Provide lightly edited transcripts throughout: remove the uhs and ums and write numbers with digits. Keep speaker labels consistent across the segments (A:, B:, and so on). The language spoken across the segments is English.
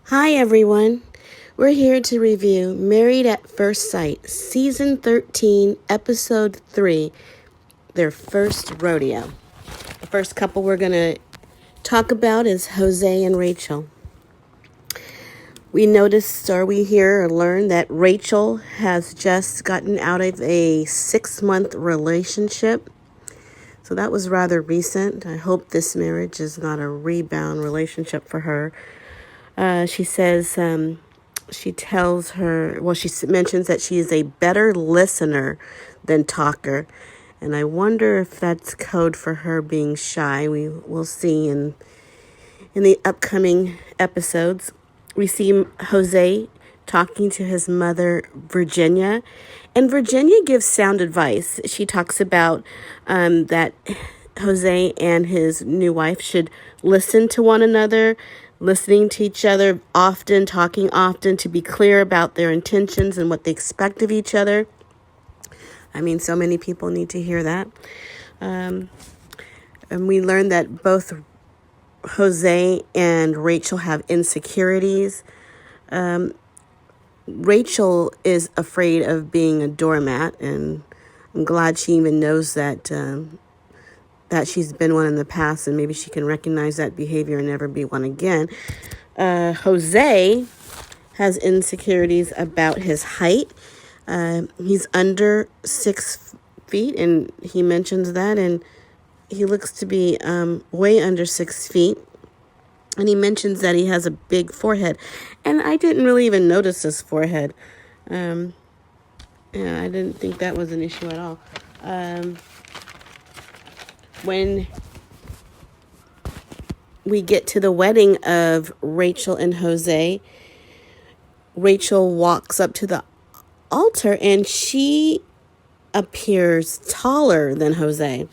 A: Hi everyone, we're here to review Married at First Sight, Season 13, Episode 3, their first rodeo. The first couple we're going to talk about is Jose and Rachel. We noticed, or we hear or learn that Rachel has just gotten out of a 6-month relationship. So that was rather recent. I hope this marriage is not a rebound relationship for her. She says, she mentions that she is a better listener than talker. And I wonder if that's code for her being shy. We'll see in the upcoming episodes. We see Jose talking to his mother, Virginia. And Virginia gives sound advice. She talks about that Jose and his new wife should listen to one another, listening to each other often, talking often, to be clear about their intentions and what they expect of each other. I mean, so many people need to hear that. And we learned that both Jose and Rachel have insecurities. Rachel is afraid of being a doormat, and I'm glad she even knows that she's been one in the past, and maybe she can recognize that behavior and never be one again. Jose has insecurities about his height. He's under 6 feet, and he mentions that, and he looks to be way under 6 feet. And he mentions that he has a big forehead. And I didn't really even notice his forehead. I didn't think that was an issue at all. When we get to the wedding of Rachel and Jose, Rachel walks up to the altar and she appears taller than Jose.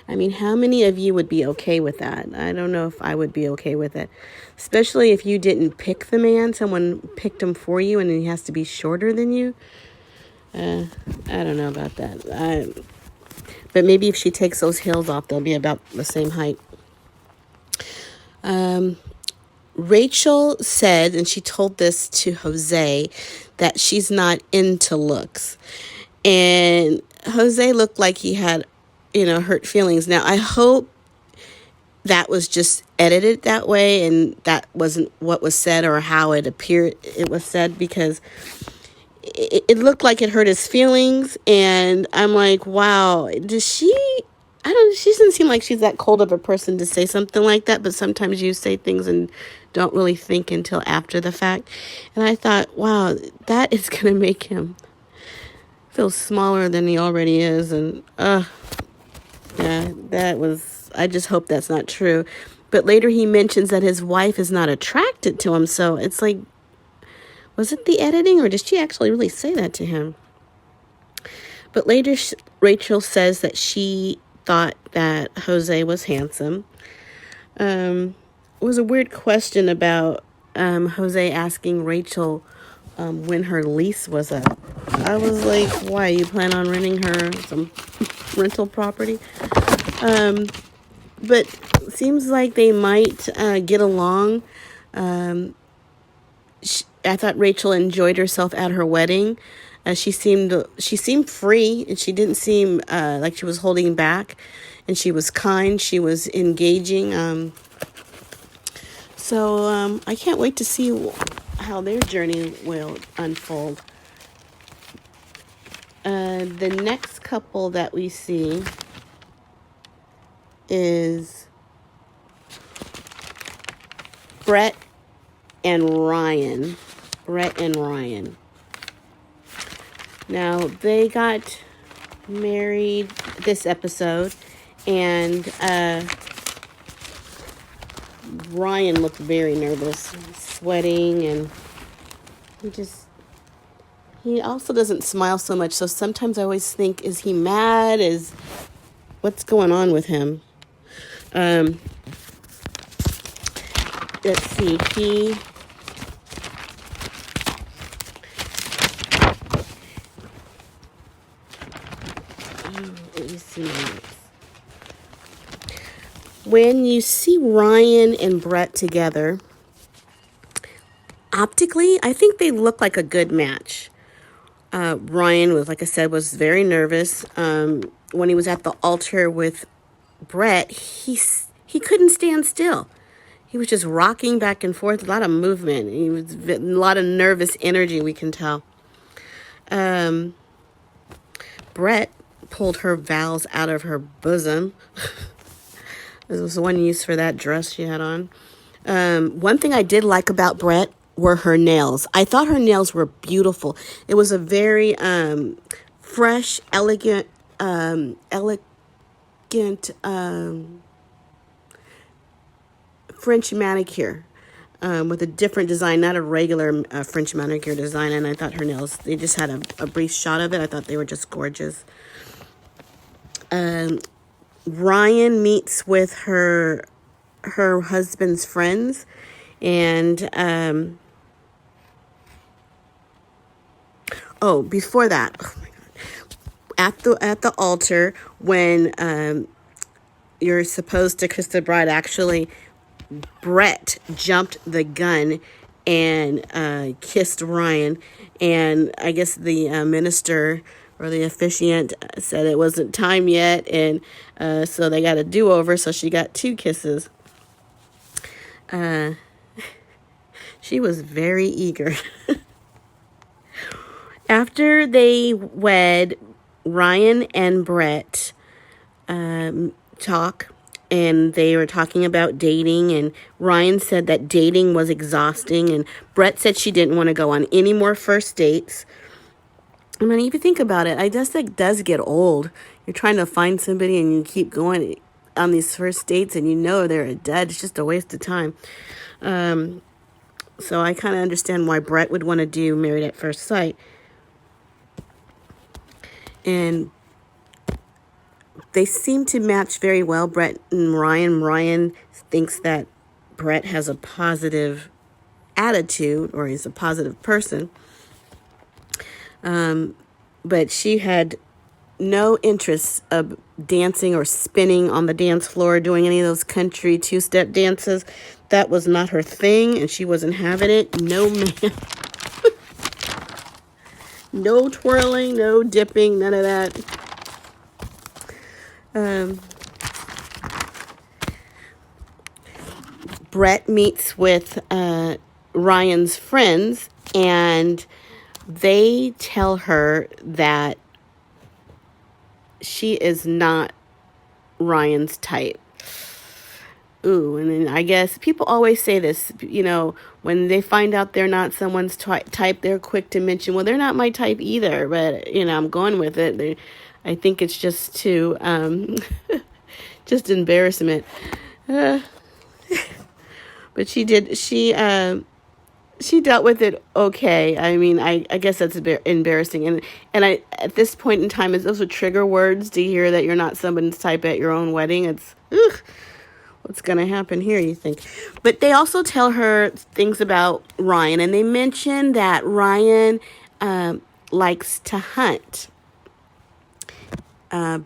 A: I mean, how many of you would be okay with that? I don't know if I would be okay with it. Especially if you didn't pick the man. Someone picked him for you and he has to be shorter than you. I don't know about that. But maybe if she takes those heels off, they'll be about the same height. Rachel said, and she told this to Jose, that she's not into looks. And Jose looked like he had, hurt feelings. Now, I hope that was just edited that way and that wasn't what was said or how it was said, because it looked like it hurt his feelings. And I'm like, wow, she doesn't seem like she's that cold of a person to say something like that, but sometimes you say things and don't really think until after the fact. And I thought, wow, that is going to make him feel smaller than he already is. And, I just hope that's not true. But later he mentions that his wife is not attracted to him. So it's like, was it the editing or did she actually really say that to him? But later Rachel says that she thought that Jose was handsome. It was a weird question about Jose asking Rachel when her lease was up. I was like, why? You plan on renting her some rental property? But seems like they might get along. I thought Rachel enjoyed herself at her wedding. She seemed free, and she didn't seem like she was holding back. And she was kind. She was engaging. So I can't wait to see how their journey will unfold. The next couple that we see is Brett and Ryan. Now, they got married this episode, and Ryan looked very nervous, sweating, and he also doesn't smile so much. So sometimes I always think, is he mad? What's going on with him? Let's see. Let me see. When you see Ryan and Brett together, Optically, I think they look like a good match. Ryan was, like I said, was very nervous. When he was at the altar with Brett, he couldn't stand still. He was just rocking back and forth, a lot of movement. He was a lot of nervous energy, we can tell. Brett pulled her vows out of her bosom. There was one use for that dress she had on. One thing I did like about Brett were her nails. I thought her nails were beautiful. It was a very fresh, elegant French manicure with a different design, not a regular French manicure design. And I thought her nails, they just had a brief shot of it. I thought they were just gorgeous. Ryan meets with her husband's friends, and before that, oh my God, at the altar, when you're supposed to kiss the bride, actually Brett jumped the gun and kissed Ryan, and I guess the minister or the officiant said it wasn't time yet, and so they got a do-over, so she got 2 kisses. She was very eager. After they wed, Ryan and Brett talk, and they were talking about dating, and Ryan said that dating was exhausting, and Brett said she didn't want to go on any more first dates. I mean, if you think about it, I guess that does get old. You're trying to find somebody and you keep going on these first dates and you know they're dead. It's just a waste of time. So I kind of understand why Brett would want to do Married at First Sight. And they seem to match very well, Brett and Ryan. Ryan thinks that Brett has a positive attitude, or he's a positive person. But she had no interest of dancing or spinning on the dance floor, doing any of those country 2-step dances. That was not her thing, and she wasn't having it. No, ma'am. No twirling, no dipping, none of that. Brett meets with Ryan's friends, and they tell her that she is not Ryan's type. Ooh, and then I guess people always say this, when they find out they're not someone's type, they're quick to mention, well, they're not my type either, but, I'm going with it. I think it's just too, just embarrassment. But she dealt with it okay. I mean, I guess that's embarrassing. And I, at this point in time, those are trigger words to hear that you're not someone's type at your own wedding. It's, what's going to happen here, you think? But they also tell her things about Ryan, and they mention that Ryan likes to hunt.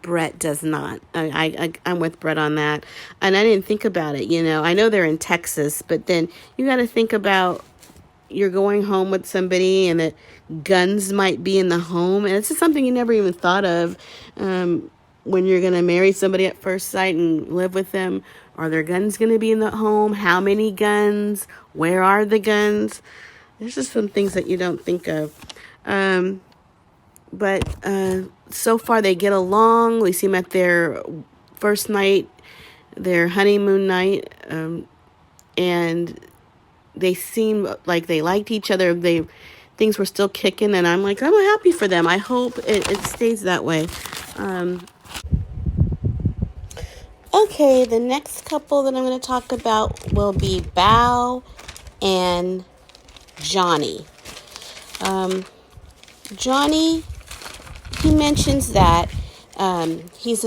A: Brett does not. I'm with Brett on that. And I didn't think about it, I know they're in Texas, but then you got to think about you're going home with somebody and that guns might be in the home. And it's just something you never even thought of when you're going to marry somebody at first sight and live with them. Are there guns going to be in the home? How many guns? Where are the guns? There's just some things that you don't think of. But so far they get along. We see them at their first night, their honeymoon night, and they seem like they liked each other. Things were still kicking, and I'm like, I'm happy for them. I hope it stays that way. Okay, the next couple that I'm going to talk about will be Bao and Johnny. Johnny, he mentions that he's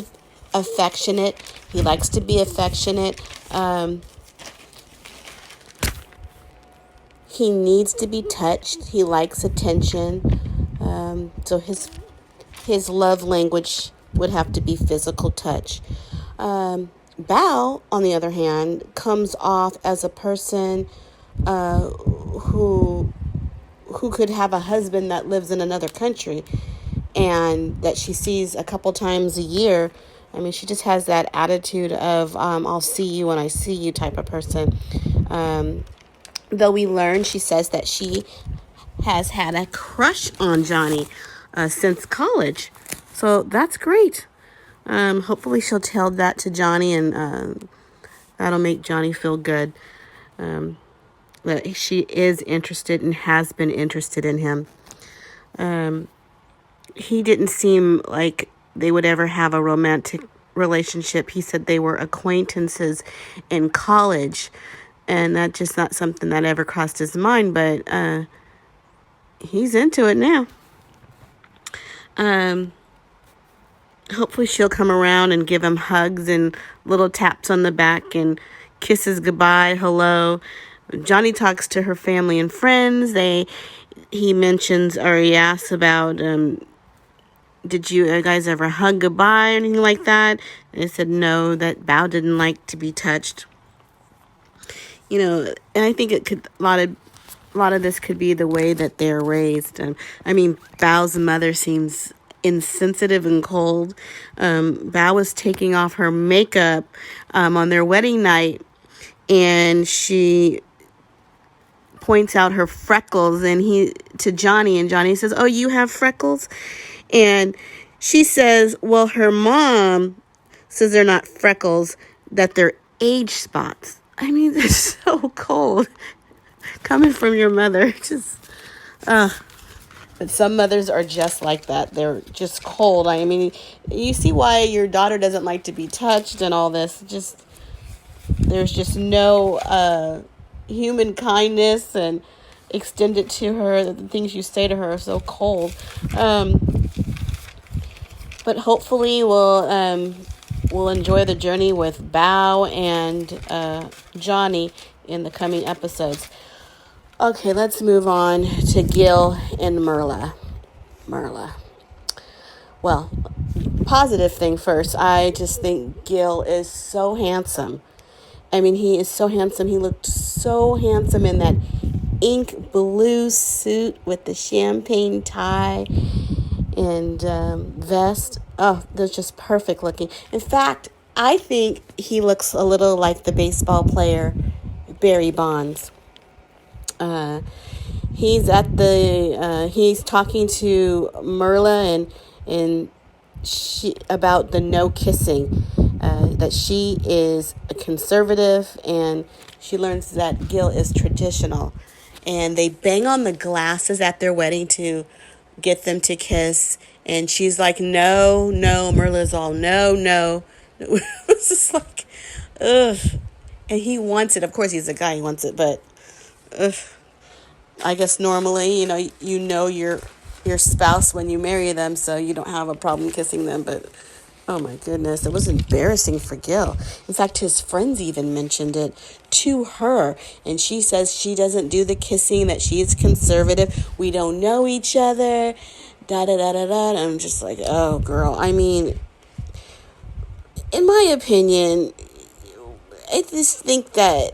A: affectionate. He likes to be affectionate. He needs to be touched. He likes attention. So his love language would have to be physical touch. Bao, on the other hand, comes off as a person who could have a husband that lives in another country and that she sees a couple times a year. I mean, she just has that attitude of I'll see you when I see you type of person. Though we learn, she says that she has had a crush on Johnny since college. So that's great. Hopefully she'll tell that to Johnny, and that'll make Johnny feel good. That she is interested and has been interested in him. He didn't seem like they would ever have a romantic relationship. He said they were acquaintances in college, and that's just not something that ever crossed his mind, but he's into it now. Hopefully she'll come around and give him hugs and little taps on the back and kisses goodbye, hello. Johnny talks to her family and friends. He mentions, or he asks about, did you guys ever hug goodbye or anything like that? And they said no, that Bao didn't like to be touched. You know, and I think it could, a lot of this could be the way that they're raised. I mean, Bao's mother seems insensitive and cold. Bao was taking off her makeup on their wedding night, and she points out her freckles to Johnny, and Johnny says, "Oh, you have freckles?" And she says, well, her mom says they're not freckles, that they're age spots. I mean, they're so cold coming from your mother. Just but some mothers are just like that. They're just cold. I mean, you see why your daughter doesn't like to be touched and all this. Just there's just no human kindness and extend it to her. The things you say to her are so cold. But hopefully we'll enjoy the journey with Bao and Johnny in the coming episodes. Okay, let's move on to Gil and Merla. Well, positive thing first. I just think Gil is so handsome. I mean, he is so handsome. He looked so handsome in that ink blue suit with the champagne tie and vest. Oh, they're just perfect looking. In fact, I think he looks a little like the baseball player Barry Bonds. He's talking to Merla and she about the no kissing. That she is a conservative, and she learns that Gil is traditional. And they bang on the glasses at their wedding to get them to kiss. And she's like, no. Merla's all, no. It's just like, ugh. And he wants it. Of course, he's a guy. He wants it. But, ugh. I guess normally, you know your spouse when you marry them, so you don't have a problem kissing them. But, oh my goodness, it was embarrassing for Gil. In fact, his friends even mentioned it to her. And she says she doesn't do the kissing, that she is conservative. We don't know each other. Da-da-da-da-da. I'm just like, oh, girl. I mean, in my opinion, I just think that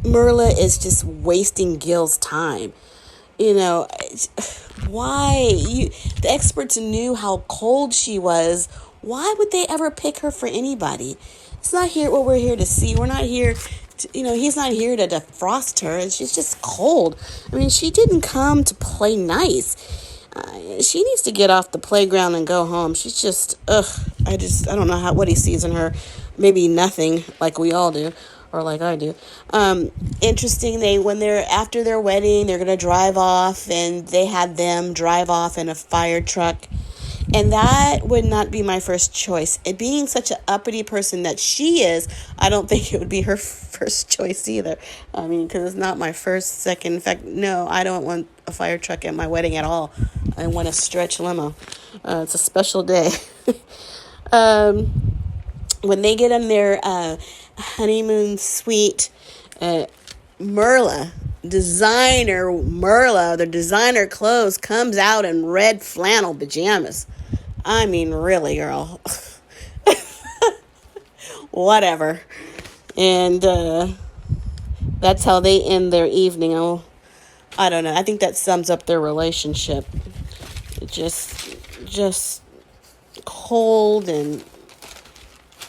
A: Merla is just wasting Gil's time. Why? The experts knew how cold she was. Why would they ever pick her for anybody? It's not what we're here to see. We're not here to, he's not here to defrost her. She's just cold. I mean, she didn't come to play nice. She needs to get off the playground and go home. She's just, I don't know what he sees in her. Maybe nothing, like we all do, or like I do. Interesting, when they're after their wedding, they're going to drive off, and they had them drive off in a fire truck. And that would not be my first choice. And being such an uppity person that she is, I don't think it would be her first choice either. I mean, because it's not my first, second. In fact, no, I don't want a fire truck at my wedding at all. I want a stretch limo. It's a special day. When they get in their honeymoon suite, Merla, the designer clothes, comes out in red flannel pajamas. I mean, really, girl. Whatever. And that's how they end their evening. Oh, I don't know. I think that sums up their relationship. Just cold, and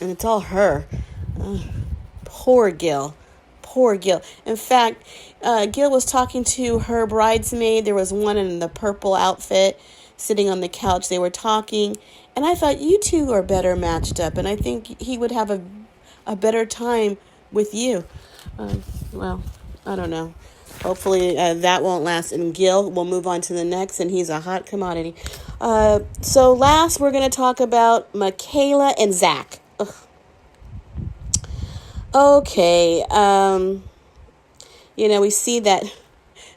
A: it's all her. Poor Gil. Poor Gil. In fact, Gil was talking to her bridesmaid. There was one in the purple outfit sitting on the couch. They were talking, and I thought, you two are better matched up, and I think he would have a better time with you. Well, I don't know. Hopefully that won't last. And Gil will move on to the next, and he's a hot commodity. So last, we're going to talk about Michaela and Zach. Ugh. Okay. We see that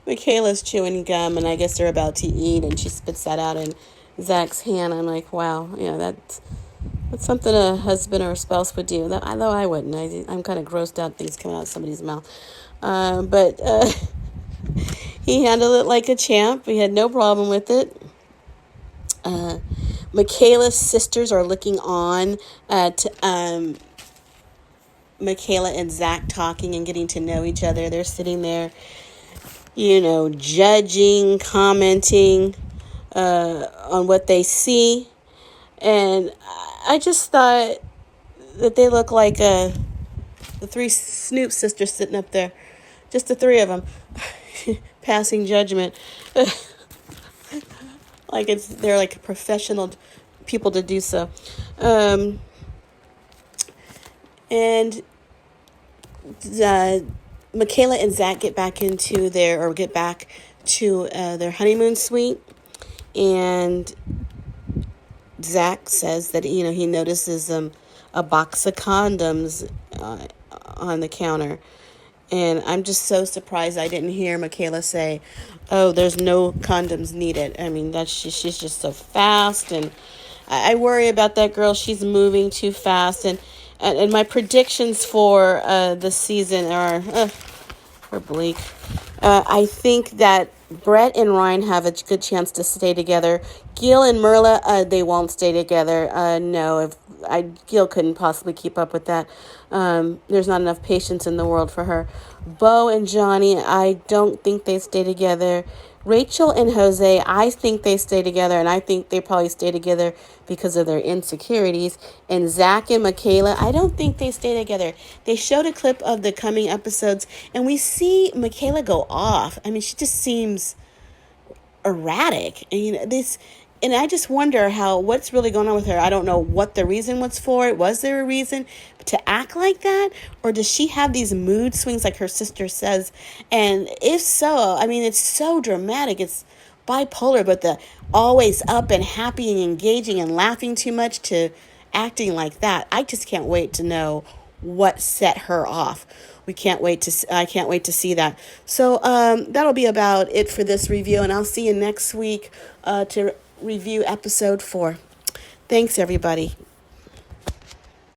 A: Michaela's chewing gum, and I guess they're about to eat, and she spits that out in Zach's hand. I'm like, wow, that's something a husband or a spouse would do. Though I wouldn't. I'm kind of grossed out things coming out of somebody's mouth. But he handled it like a champ. We had no problem with it. Michaela's sisters are looking on at Michaela and Zach talking and getting to know each other. They're sitting there, judging, commenting on what they see. And I just thought that they look like the three Snoop sisters sitting up there. Just the three of them passing judgment. They're like professional people to do so. And Michaela and Zach get back to their honeymoon suite, and Zach says that he notices a box of condoms on the counter. And I'm just so surprised I didn't hear Michaela say, "Oh, there's no condoms needed." I mean, she's just so fast, and I worry about that girl. She's moving too fast, and my predictions for the season are bleak. I think that Brett and Ryan have a good chance to stay together. Gil and Merla, they won't stay together. No, Gil couldn't possibly keep up with that. There's not enough patience in the world for her. Bao and Johnny, I don't think they stay together. Rachel and Jose, I think they stay together, and I think they probably stay together because of their insecurities. And Zach and Michaela, I don't think they stay together. They showed a clip of the coming episodes, and we see Michaela go off. I mean, she just seems erratic. And I just wonder what's really going on with her. I don't know what the reason was for it. Was there a reason to act like that? Or does she have these mood swings like her sister says? And if so, I mean, it's so dramatic. It's bipolar, but the always up and happy and engaging and laughing too much to acting like that. I just can't wait to know what set her off. I can't wait to see that. So that'll be about it for this review, and I'll see you next week to review episode 4. Thanks, everybody.